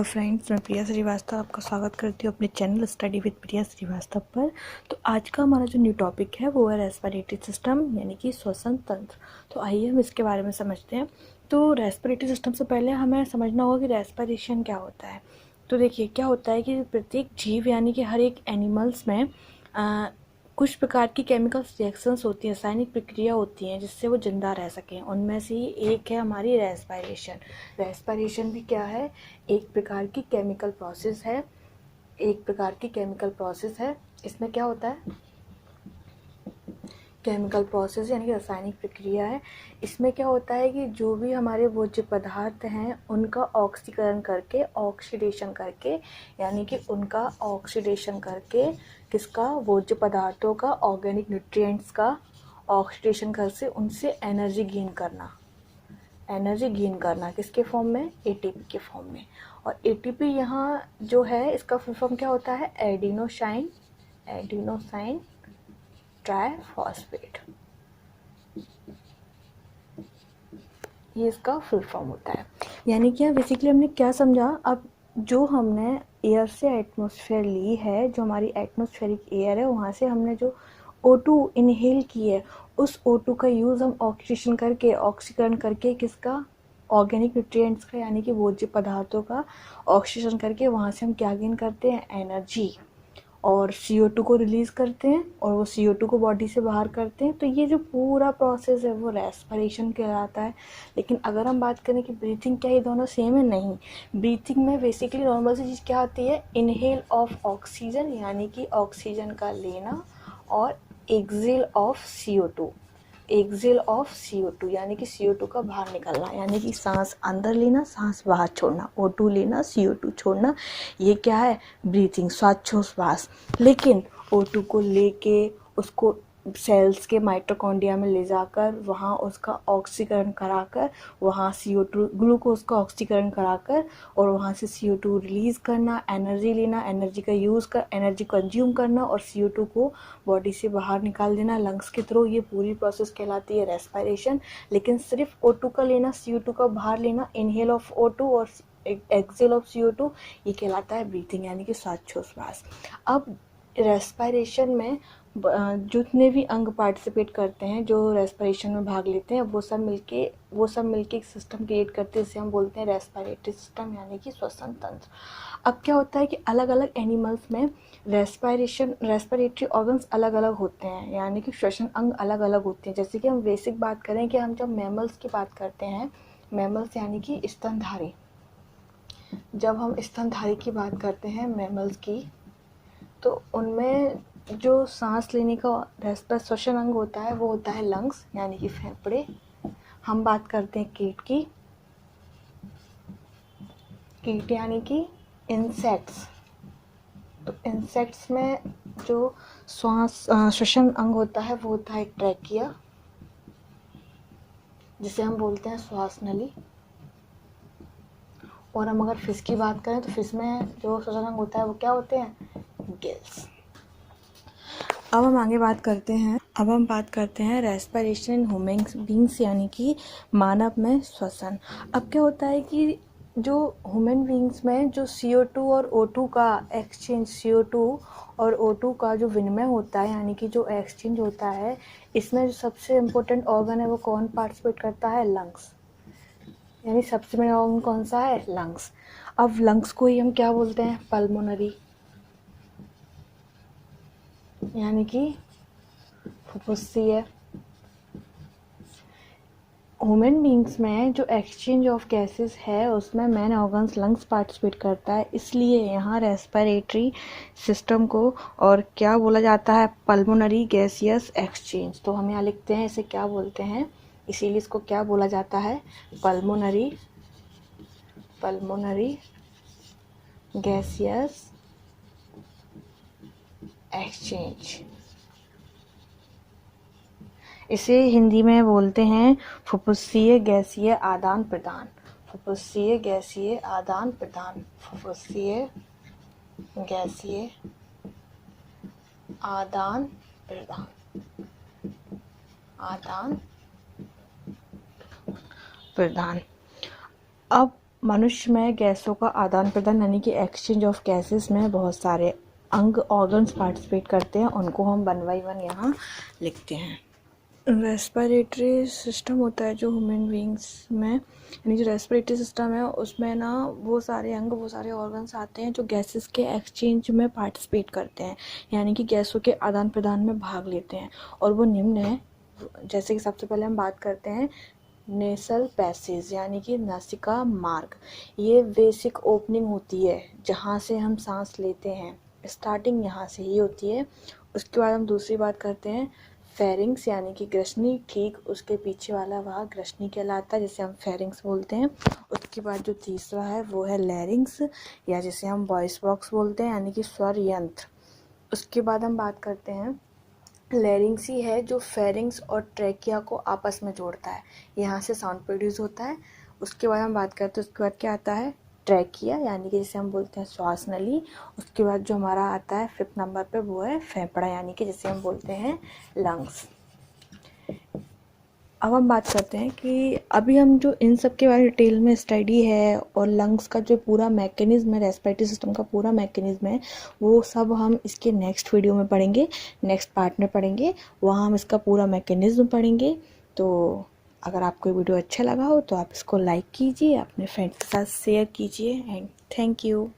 Hello friends, मैं प्रिया श्रीवास्तव आपका स्वागत करती हूँ अपने चैनल स्टडी विद प्रिया श्रीवास्तव पर। तो आज का हमारा जो न्यू टॉपिक है वो है रेस्पिरेटरी सिस्टम यानी कि श्वसन तंत्र। तो आइए हम इसके बारे में समझते हैं। तो रेस्पिरेटरी सिस्टम से पहले हमें समझना होगा कि रेस्पिरेशन क्या होता है। तो देखिए क्या होता है कि प्रत्येक जीव यानी कि हर एक एनिमल्स में कुछ प्रकार की केमिकल रिएक्शंस होती हैं, रासायनिक प्रक्रिया होती हैं जिससे वो जिंदा रह सकें। उनमें से ही एक है हमारी रेस्पिरेशन। रेस्पिरेशन भी क्या है, एक प्रकार की केमिकल प्रोसेस है। इसमें क्या होता है, केमिकल प्रोसेस यानी कि रासायनिक प्रक्रिया है। इसमें क्या होता है कि जो भी हमारे भोज्य पदार्थ हैं उनका ऑक्सीडेशन करके यानी कि उनका ऑक्सीडेशन करके किसका, भोज्य पदार्थों का, ऑर्गेनिक न्यूट्रिएंट्स का ऑक्सीडेशन करके उनसे एनर्जी गेन करना किसके फॉर्म में, एटीपी के फॉर्म में। और एटीपी यहाँ जो है इसका फुल फॉर्म क्या होता है, एडिनोसाइन ट्राइफॉस्फेट, ये इसका फुल फॉर्म होता है। यानी कि बेसिकली हमने क्या समझा, अब जो हमने एयर से एटमॉस्फेयर ली है, जो हमारी एटमॉस्फेरिक एयर है, वहाँ से हमने जो O2 इनहेल की है, उस O2 का यूज़ हम ऑक्सीकरण करके किसका, ऑर्गेनिक न्यूट्रिएंट्स का यानी कि भोज्य पदार्थों का ऑक्सीजन करके वहाँ से हम क्या गेन करते हैं, एनर्जी, और CO2 को रिलीज़ करते हैं और वो CO2 को बॉडी से बाहर करते हैं। तो ये जो पूरा प्रोसेस है वो रेस्पिरेशन कहलाता है। लेकिन अगर हम बात करें कि ब्रीथिंग, क्या ये दोनों सेम है, नहीं। ब्रीथिंग में बेसिकली नॉर्मल सी चीज़ क्या आती है, इनहेल ऑफ ऑक्सीजन यानी कि ऑक्सीजन का लेना, और एक्सेल ऑफ CO2 यानी कि CO2 का बाहर निकलना, यानी कि सांस अंदर लेना, सांस बाहर छोड़ना, O2 लेना, CO2 छोड़ना, ये क्या है, ब्रीथिंग, श्वासोच्छ्वास। लेकिन O2 को लेके उसको सेल्स के माइटोकॉन्ड्रिया में ले जाकर वहाँ उसका ऑक्सीकरण कराकर, वहाँ CO2 ग्लूकोज का ऑक्सीकरण कराकर और वहाँ से CO2 रिलीज़ करना, एनर्जी लेना, एनर्जी का यूज़ कर, एनर्जी कंज्यूम करना और CO2 को बॉडी से बाहर निकाल देना लंग्स के थ्रू, ये पूरी प्रोसेस कहलाती है रेस्पिरेशन। लेकिन सिर्फ O2 का लेना, CO2 का बाहर लेना, इनहेल ऑफ O2 और एक्सेल ऑफ CO2, ये कहलाता है ब्रीथिंग यानी कि श्वासोच्छ्वास। अब रेस्पिरेशन में जितने भी अंग पार्टिसिपेट करते हैं, जो रेस्पिरेशन में भाग लेते हैं, वो सब मिलके एक सिस्टम क्रिएट करते हैं, जिसे हम बोलते हैं रेस्पिरेटरी सिस्टम यानी कि श्वसन तंत्र। अब क्या होता है कि अलग अलग एनिमल्स में रेस्पिरेटरी ऑर्गन्स अलग अलग होते हैं, यानी कि श्वसन अंग अलग अलग होते हैं। जैसे कि हम बेसिक बात करें कि हम जब मैमल्स की बात करते हैं, मैमल्स यानी कि स्तनधारी, जब हम स्तनधारी की बात करते हैं मैमल्स की, तो उनमें जो सांस लेने का श्वसन अंग होता है वो होता है लंग्स यानी कि फेफड़े। हम बात करते हैं कीट यानी कि इंसेक्ट्स। तो इंसेक्ट्स में जो श्वसन अंग होता है वो होता है ट्रैकिया, जिसे हम बोलते हैं श्वास नली। और हम अगर फिश की बात करें तो फिश में जो श्वसन अंग होता है वो क्या होते हैं, गिल्स। अब हम बात करते हैं रेस्पिरेशन इन ह्यूमन बींग्स यानी कि मानव में श्वसन। अब क्या होता है कि जो ह्यूमन बींग्स में जो CO2 और O2 का एक्सचेंज, CO2 और O2 का जो विनिमय होता है यानी कि जो एक्सचेंज होता है, इसमें जो सबसे इम्पोर्टेंट ऑर्गन है वो कौन पार्टिसिपेट करता है, लंग्स। यानी सबसे बड़ा ऑर्गन कौन सा है, लंग्स। अब लंग्स को ही हम क्या बोलते हैं, पल्मोनरी यानी कि फुफ्फुसीय। ह्यूमन बींग्स में जो एक्सचेंज ऑफ गैसेस है उसमें मेन ऑर्गन्स लंग्स पार्टिसिपेट करता है, इसलिए यहाँ रेस्पिरेटरी सिस्टम को और क्या बोला जाता है, पल्मोनरी गैसियस एक्सचेंज। तो हम यहाँ लिखते हैं इसे क्या बोलते हैं, इसीलिए इसको क्या बोला जाता है, पल्मोनरी गैसियस एक्सचेंज। इसे हिंदी में बोलते हैं फुफ्फुसीय गैसीय आदान प्रदान। फुफ्फुसीय गैसीय आदान प्रदान अब मनुष्य में गैसों का आदान प्रदान यानी कि एक्सचेंज ऑफ गैसेस में बहुत सारे अंग ऑर्गन्स पार्टिसिपेट करते हैं, उनको हम 1 बाय 1 यहाँ लिखते हैं। रेस्पिरेटरी सिस्टम होता है जो ह्यूमन बींग्स में, यानी जो रेस्पिरेटरी सिस्टम है उसमें ना वो सारे अंग, वो सारे ऑर्गन्स आते हैं जो गैसेस के एक्सचेंज में पार्टिसिपेट करते हैं, यानी कि गैसों के आदान प्रदान में भाग लेते हैं। और वो निम्न है, जैसे कि सबसे पहले हम बात करते हैं नेसल पैसेज यानी कि नासिका मार्ग। ये बेसिक ओपनिंग होती है जहाँ से हम सांस लेते हैं, स्टार्टिंग यहाँ से ही होती है। उसके बाद हम दूसरी बात करते हैं फेरिंग्स यानी कि ग्रसनी, ठीक उसके पीछे वाला भाग ग्रसनी कहलाता है जिसे हम फेरिंग्स बोलते हैं। उसके बाद जो तीसरा है वो है लैरिंग्स या जिसे हम वॉइस बॉक्स बोलते हैं यानी कि स्वर यंत्र। उसके बाद हम बात करते हैं लैरिंग्स ही है जो फेरिंग्स और ट्रैकिया को आपस में जोड़ता है, यहाँ से साउंड प्रोड्यूस होता है। उसके बाद हम बात करते हैं, उसके बाद क्या आता है ट्रैकिया यानी कि जिसे हम बोलते हैं श्वास नली। उसके बाद जो हमारा आता है 5th नंबर पे वो है फेफड़ा यानी कि जिसे हम बोलते हैं लंग्स। अब हम बात करते हैं कि अभी हम जो इन सब के बारे में डिटेल में स्टडी है और लंग्स का जो पूरा मैकेनिज्म है, रेस्पिरेटरी सिस्टम का पूरा मैकेनिज्म है, वो सब हम इसके नेक्स्ट वीडियो में पढ़ेंगे, नेक्स्ट पार्ट में पढ़ेंगे। वहाँ हम इसका पूरा मैकेनिज्म पढ़ेंगे। तो अगर आपको ये वीडियो अच्छा लगा हो तो आप इसको लाइक कीजिए, अपने फ्रेंड्स के साथ शेयर कीजिए एंड थैंक यू।